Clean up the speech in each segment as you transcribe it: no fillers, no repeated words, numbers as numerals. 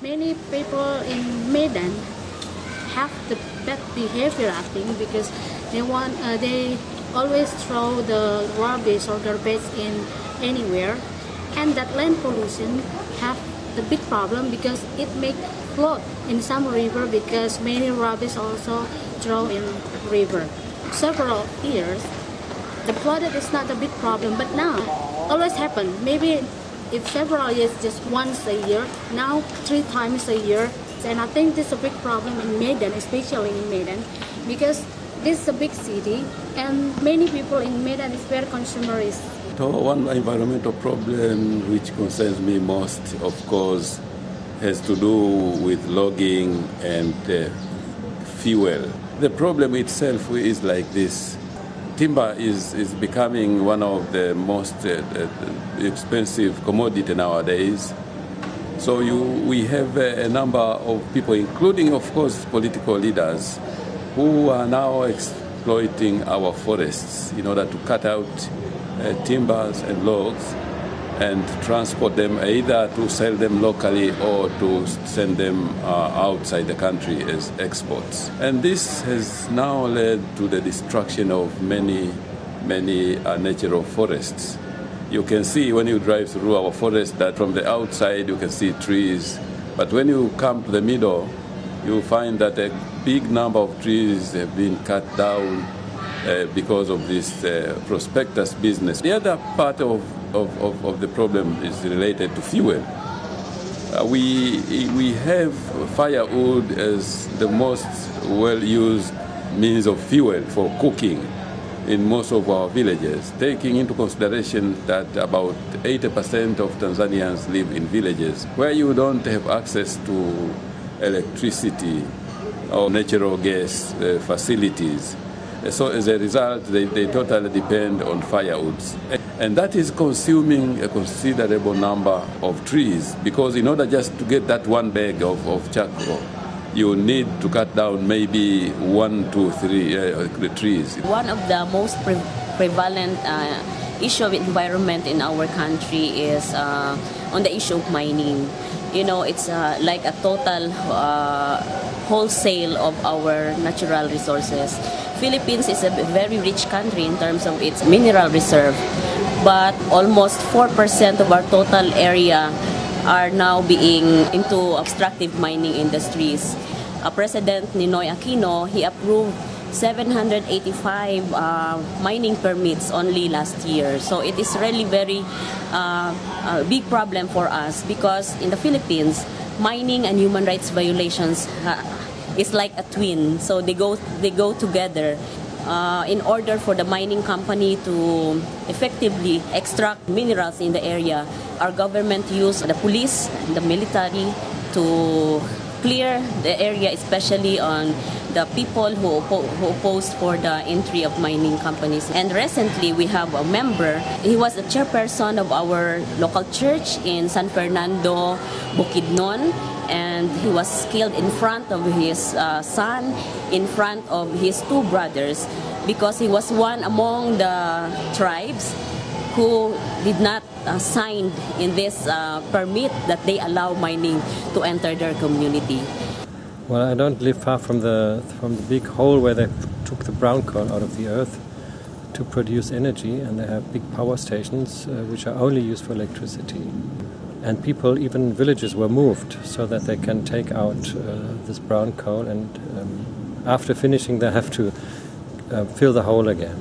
Many people in Medan have the bad behavior, I think, because they always throw the rubbish or garbage in anywhere, and that land pollution have the big problem because it make flood in some river because many rubbish also throw in river. Several years, the flooded is not a big problem, but now always happen. Maybe if several years, just once a year, now 3 times a year. And I think this is a big problem in Medan, especially in Medan, because this is a big city and many people in Medan is very consumerist. So one environmental problem which concerns me most, of course, has to do with logging and fuel. The problem itself is like this. Timber is becoming one of the most expensive commodity nowadays. So we have a number of people, including, of course, political leaders, who are now exploiting our forests in order to cut out timbers and logs and transport them either to sell them locally or to send them outside the country as exports. And this has now led to the destruction of many natural forests. You can see when you drive through our forest that from the outside you can see trees, but when you come to the middle, you find that a big number of trees have been cut down because of this prospectus business. The other part of the problem is related to fuel. We have firewood as the most well-used means of fuel for cooking in most of our villages, taking into consideration that about 80% of Tanzanians live in villages where you don't have access to electricity or natural gas facilities. So as a result, they totally depend on firewoods. And that is consuming a considerable number of trees, because in order just to get that one bag of charcoal, you need to cut down maybe 1 to 3 trees. One of the most prevalent issue of environment in our country is on the issue of mining. You know, it's like a total wholesale of our natural resources. Philippines is a very rich country in terms of its mineral reserve, but almost 4% of our total area are now being into extractive mining industries. President Ninoy Aquino, he approved 785 mining permits only last year. So it is really very a big problem for us, because in the Philippines, mining and human rights violations is like a twin. So they go together. In order for the mining company to effectively extract minerals in the area, our government used the police and the military to clear the area, especially on the people who opposed for the entry of mining companies. And recently, we have a member. He was the chairperson of our local church in San Fernando, Bukidnon, and he was killed in front of his son, in front of his 2 brothers, because he was one among the tribes who did not sign in this permit that they allow mining to enter their community. Well, I don't live far from the big hole where they took the brown coal out of the earth to produce energy, and they have big power stations which are only used for electricity. And people, even villages, were moved so that they can take out this brown coal, and after finishing they have to fill the hole again.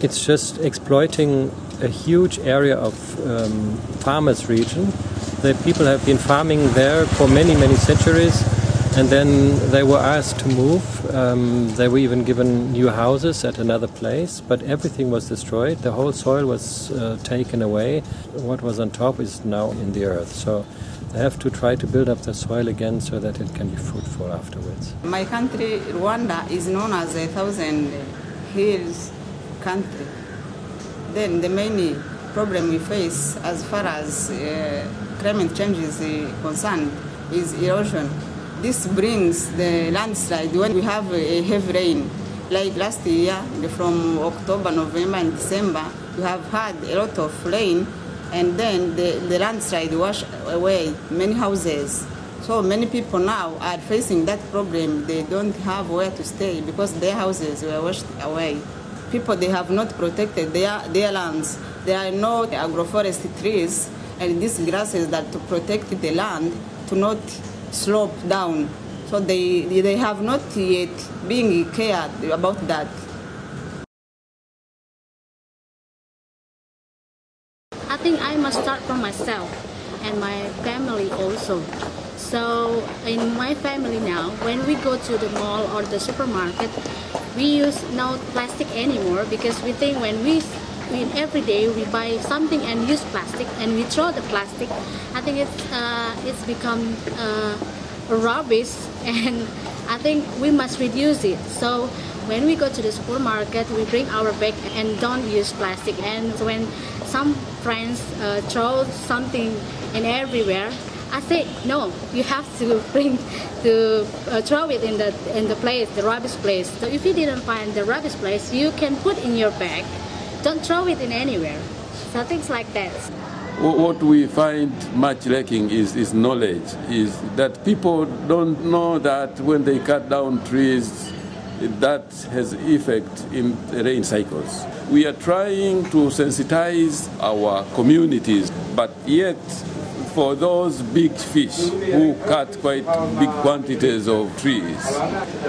It's just exploiting a huge area of farmers' region. The people have been farming there for many centuries, and then they were asked to move. They were even given new houses at another place, but everything was destroyed. The whole soil was taken away. What was on top is now in the earth. So they have to try to build up the soil again so that it can be fruitful afterwards. My country, Rwanda, is known as a 1,000 hills country. Then the main problem we face as far as climate change is concerned is erosion. This brings the landslide when we have a heavy rain. Like last year, from October, November and December, we have had a lot of rain, and then the landslide washed away many houses. So many people now are facing that problem. They don't have where to stay because their houses were washed away. People, they have not protected their lands. There are no agroforestry trees and these grasses that to protect the land to not slope down. So they have not yet been cared about that. I think I must start from myself and my family also. So in my family now, when we go to the mall or the supermarket, we use no plastic anymore because we think when we every day we buy something and use plastic and we throw the plastic, I think it's become rubbish, and I think we must reduce it. So when we go to the supermarket, we bring our bag and don't use plastic. And when some friends throw something in everywhere, I say no. You have to throw it in the place, the rubbish place. So if you didn't find the rubbish place, you can put in your bag. Don't throw it in anywhere. So things like that. What we find much lacking is knowledge. Is that people don't know that when they cut down trees, that has effect in rain cycles. We are trying to sensitize our communities, but yet for those big fish who cut quite big quantities of trees,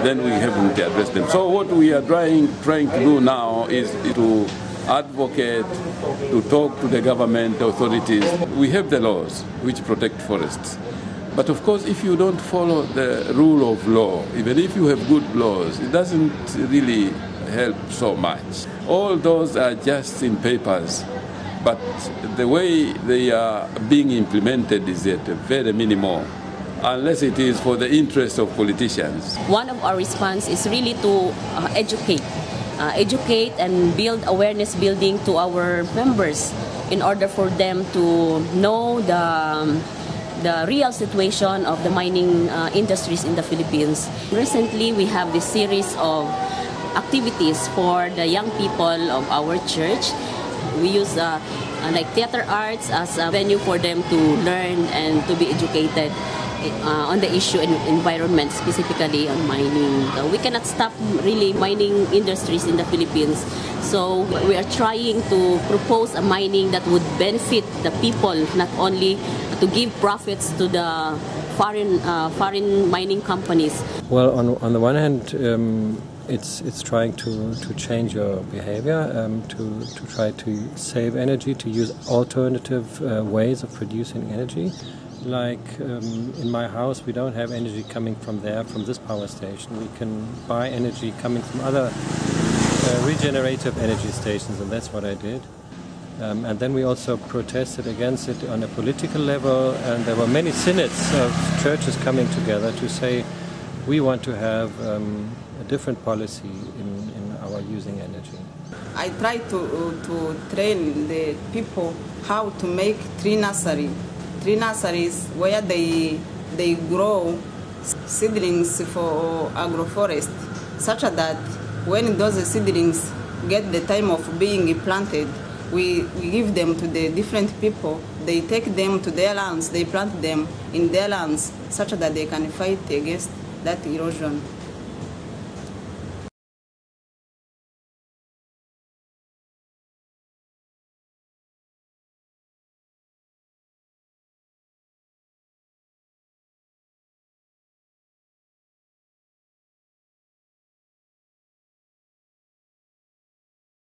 then we haven't addressed them. So what we are trying to do now is to advocate, to talk to the government authorities. We have the laws which protect forests. But of course, if you don't follow the rule of law, even if you have good laws, it doesn't really help so much. All those are just in papers, but the way they are being implemented is at a very minimal, unless it is for the interest of politicians. One of our response is really to educate and build awareness building to our members in order for them to know the real situation of the mining industries in the Philippines. Recently, we have this series of activities for the young people of our church. We use like theater arts as a venue for them to learn and to be educated on the issue and environment, specifically on mining. We cannot stop really mining industries in the Philippines. So we are trying to propose a mining that would benefit the people, not only to give profits to the foreign mining companies. Well, on the one hand, it's trying to change your behavior, to try to save energy, to use alternative ways of producing energy. Like in my house, we don't have energy coming from this power station. We can buy energy coming from other regenerative energy stations, and that's what I did. And then we also protested against it on a political level, and there were many synods of churches coming together to say we want to have a different policy in our using energy. I try to train the people how to make tree nurseries where they grow seedlings for agroforest, such that when those seedlings get the time of being planted, we give them to the different people. They take them to their lands, they plant them in their lands, such that they can fight against that erosion.